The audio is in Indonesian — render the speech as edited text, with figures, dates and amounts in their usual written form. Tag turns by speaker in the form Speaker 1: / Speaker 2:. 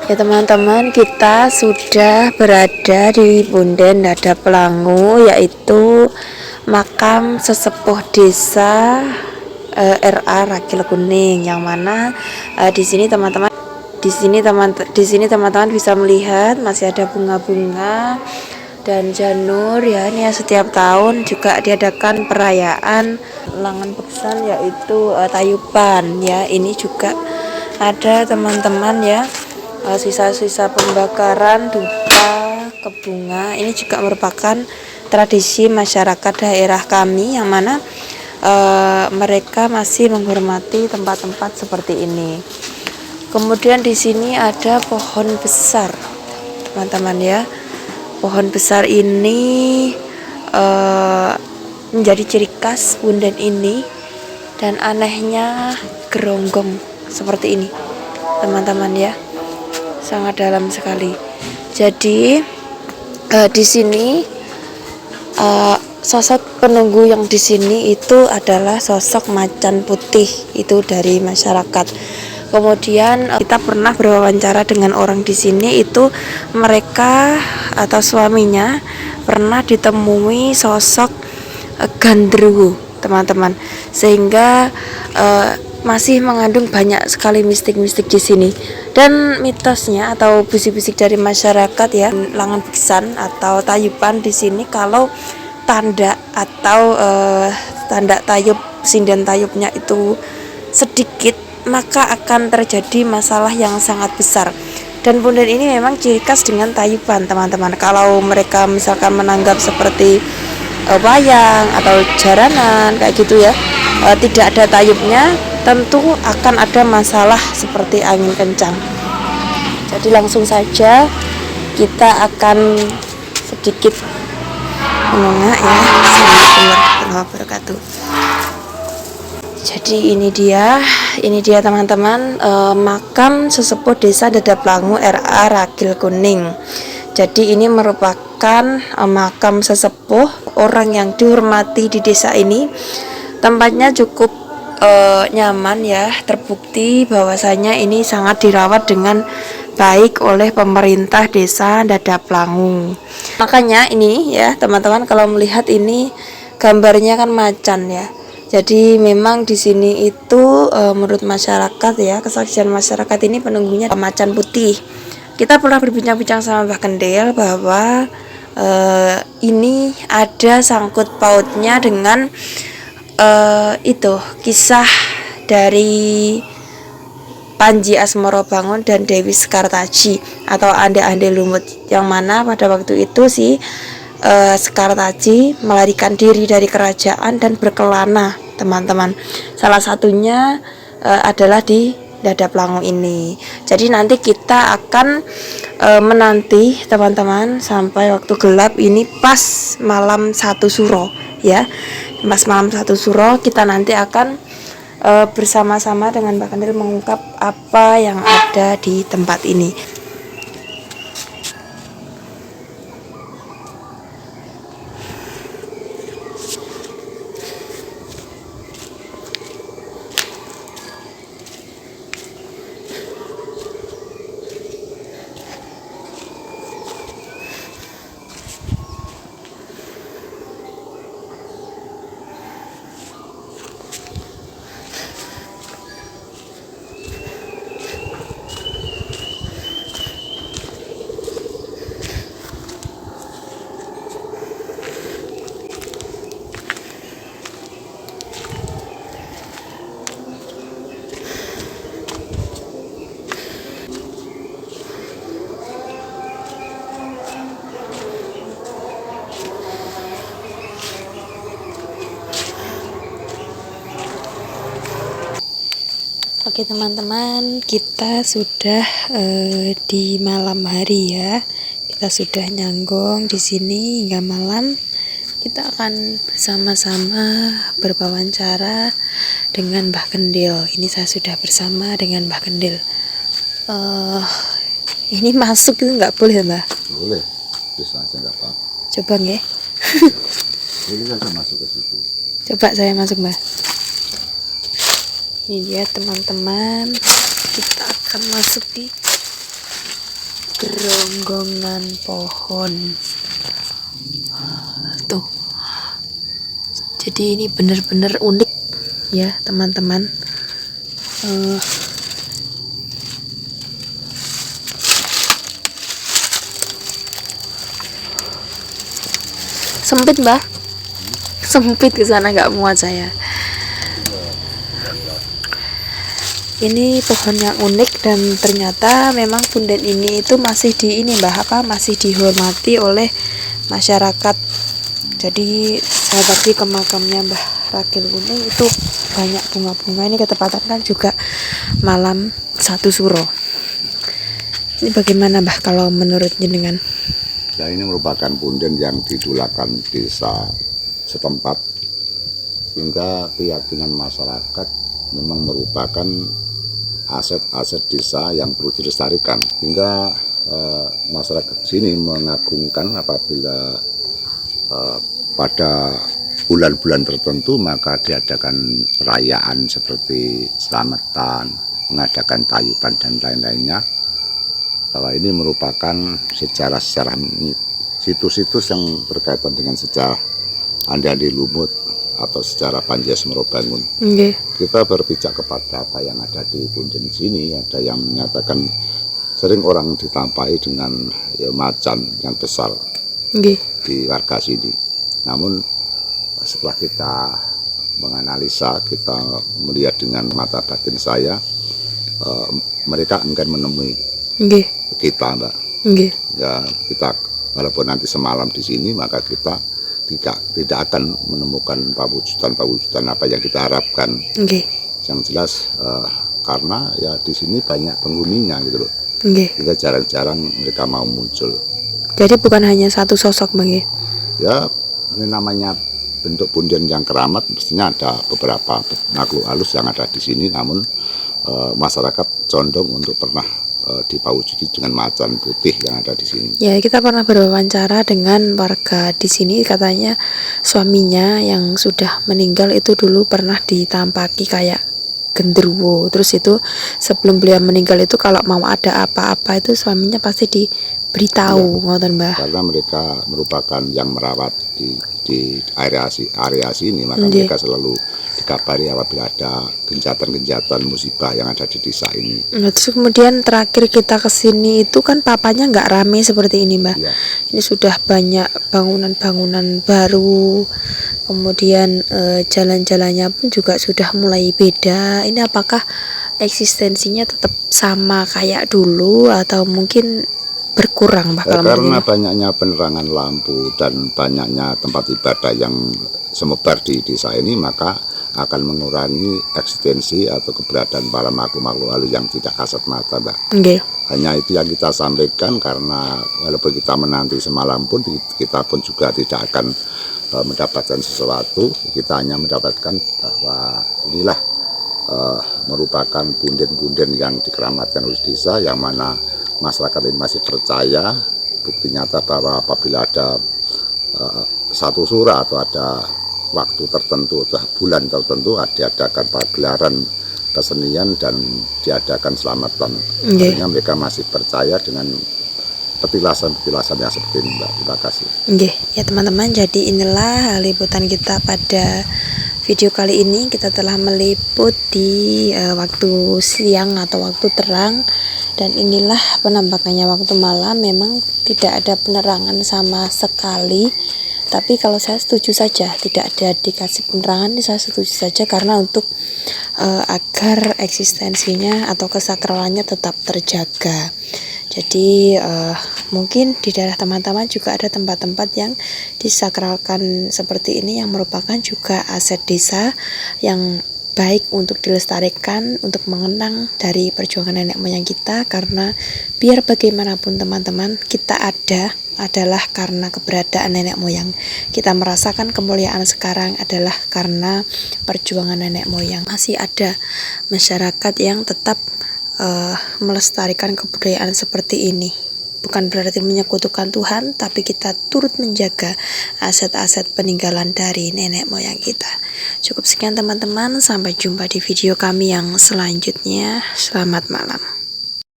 Speaker 1: Ya teman-teman, kita sudah berada di Punden Dadap Langu, yaitu makam sesepuh desa RA Ragil Kuning, yang mana di sini teman-teman bisa melihat masih ada bunga-bunga dan janur ya. Ini ya, setiap tahun juga diadakan perayaan Langan Beksan, yaitu Tayuban ya. Ini juga ada teman-teman ya, sisa-sisa pembakaran dupa ke bunga. Ini juga merupakan tradisi masyarakat daerah kami, yang mana mereka masih menghormati tempat-tempat seperti ini. Kemudian di sini ada pohon besar, teman-teman ya. Pohon besar ini menjadi ciri khas Punden ini, dan anehnya geronggong seperti ini, teman-teman ya. Sangat dalam sekali. Jadi di sini sosok penunggu yang di sini itu adalah sosok macan putih, itu dari masyarakat. Kemudian kita pernah berwawancara dengan orang di sini, itu mereka atau suaminya pernah ditemui sosok gandruwo, teman-teman, sehingga masih mengandung banyak sekali mistik-mistik di sini. Dan mitosnya atau bisik-bisik dari masyarakat ya, Langan Beksan atau Tayuban di sini, kalau tanda atau tanda tayub, sinden tayubnya itu sedikit, maka akan terjadi masalah yang sangat besar. Dan Punden ini memang ciri khas dengan tayuban, teman-teman. Kalau mereka misalkan menanggap seperti wayang atau jaranan kayak gitu ya, tidak ada tayubnya, tentu akan ada masalah seperti angin kencang. Jadi langsung saja kita akan sedikit menengah ya. Assalamualaikum warahmatullahi wabarakatuh. Jadi ini dia teman-teman, makam sesepuh desa Dadap Langu RA Ragil Kuning. Jadi ini merupakan makam sesepuh, orang yang dihormati di desa ini. Tempatnya cukup nyaman ya, terbukti bahwasanya ini sangat dirawat dengan baik oleh pemerintah desa Dadap Langu. Makanya ini ya teman-teman, kalau melihat ini gambarnya kan macan ya. Jadi memang di sini itu menurut masyarakat ya, kesaksian masyarakat ini penunggunya macan putih. Kita pernah berbincang-bincang sama Mbah Kendel bahwa ini ada sangkut pautnya dengan itu kisah dari Panji Asmorobangun dan Dewi Sekartaji atau Ande-Ande Lumut, yang mana pada waktu itu si Sekartaji melarikan diri dari kerajaan dan berkelana, teman-teman. Salah satunya adalah di Dadap Langu ini. Jadi nanti kita akan menanti teman-teman sampai waktu gelap ini, pas malam 1 suro ya. Pas malam 1 suro kita nanti akan bersama-sama dengan Mbak Kendil mengungkap apa yang ada di tempat ini. Oke teman-teman, kita sudah di malam hari ya. Kita sudah nyanggong di sini hingga malam. Kita akan bersama-sama berwawancara dengan Mbah Kendil. Ini saya sudah bersama dengan Mbah Kendil. Ini masuk itu nggak boleh, Mbah?
Speaker 2: Boleh, bisa aja nggak apa-apa.
Speaker 1: Coba nggih.
Speaker 2: Ini saja masuk ke situ.
Speaker 1: Coba saya masuk, Mbah. Ini dia teman-teman, kita akan masuk di Geronggongan pohon tuh. Jadi ini benar-benar unik ya teman-teman. Sempit mbah, sempit ke sana nggak muat saya. Ini pohon yang unik dan ternyata memang punden ini itu masih masih dihormati oleh masyarakat. Jadi saya pergi ke makamnya Mbah Rakil Kuning itu banyak bunga-bunga. Ini ketepatan kan juga malam 1 Suro. Ini bagaimana Mbah kalau menurut jenengan?
Speaker 2: Ya, ini merupakan punden yang didulakan desa setempat, sehingga keyakinan masyarakat memang merupakan aset-aset desa yang perlu dilestarikan, hingga masyarakat sini mengagungkan apabila pada bulan-bulan tertentu maka diadakan perayaan seperti selamatan, mengadakan tayuban dan lain-lainnya. Bahwa ini merupakan sejarah-sejarah situs-situs yang berkaitan dengan sejarah Andi Lumut atau sejarah Panjasmara Bangun.
Speaker 1: Okay.
Speaker 2: Kita berpijak kepada apa yang ada di punden sini. Ada yang menyatakan sering orang ditampai dengan macan yang besar di warga sini. Namun setelah kita menganalisa, kita melihat dengan mata batin saya, mereka enggan menemui kita, Mbak. Ya, kita walaupun nanti semalam di sini, maka kita tidak akan menemukan pawujudan apa yang kita harapkan. Yang jelas karena ya di sini banyak penghuninya gitu loh. Kita jarang-jarang mereka mau muncul.
Speaker 1: Jadi bukan hanya satu sosok, Bang.
Speaker 2: Ya, ini namanya bentuk punden yang keramat, mestinya ada beberapa makhluk halus yang ada di sini, namun masyarakat condong untuk pernah dipawujudi dengan macan putih yang ada di sini.
Speaker 1: Ya, kita pernah berwawancara dengan warga di sini, katanya suaminya yang sudah meninggal itu dulu pernah ditampaki kayak genderuwo. Terus itu sebelum beliau meninggal itu kalau mau ada apa-apa itu suaminya pasti diberitahu, ngoten Mbah.
Speaker 2: Karena mereka merupakan yang merawat di area sini, maka mereka selalu dikabari apabila ada gencatan-gencatan musibah yang ada di desa ini.
Speaker 1: Nah, terus kemudian terakhir kita kesini itu kan papanya nggak rame seperti ini, Mbak. Ya. Ini sudah banyak bangunan-bangunan baru, kemudian jalan-jalannya pun juga sudah mulai beda. Ini apakah eksistensinya tetap sama kayak dulu atau mungkin berkurang, Mbak?
Speaker 2: Karena banyaknya penerangan lampu dan banyaknya tempat ibadah yang semebar di desa ini, maka akan mengurangi eksistensi atau keberadaan para makhluk-makhluk halus yang tidak kasat mata, Mbak. Hanya itu yang kita sampaikan, karena walaupun kita menanti semalam pun kita pun juga tidak akan mendapatkan sesuatu. Kita hanya mendapatkan bahwa inilah merupakan punden-punden yang dikeramatkan oleh desa, yang mana masyarakat ini masih percaya. Bukti nyata bahwa apabila ada 1 Suro atau ada waktu tertentu atau bulan tertentu diadakan pagelaran kesenian dan diadakan selamatan. Artinya mereka masih percaya dengan petilasan-petilasan yang seperti ini, Mbak. Terima kasih.
Speaker 1: Ya teman-teman, jadi inilah liputan kita pada video kali ini. Kita telah meliput di waktu siang atau waktu terang, dan inilah penampakannya waktu malam. Memang tidak ada penerangan sama sekali, tapi kalau saya setuju saja tidak ada dikasih penerangan, saya setuju saja karena untuk agar eksistensinya atau kesakralannya tetap terjaga. Jadi mungkin di daerah teman-teman juga ada tempat-tempat yang disakralkan seperti ini, yang merupakan juga aset desa yang baik untuk dilestarikan, untuk mengenang dari perjuangan nenek moyang kita. Karena biar bagaimanapun teman-teman, kita adalah karena keberadaan nenek moyang. Kita merasakan kemuliaan sekarang adalah karena perjuangan nenek moyang. Masih ada masyarakat yang tetap melestarikan kebudayaan seperti ini. Bukan berarti menyekutukan Tuhan, tapi kita turut menjaga aset-aset peninggalan dari nenek moyang kita. Cukup sekian teman-teman, sampai jumpa di video kami yang selanjutnya. Selamat malam.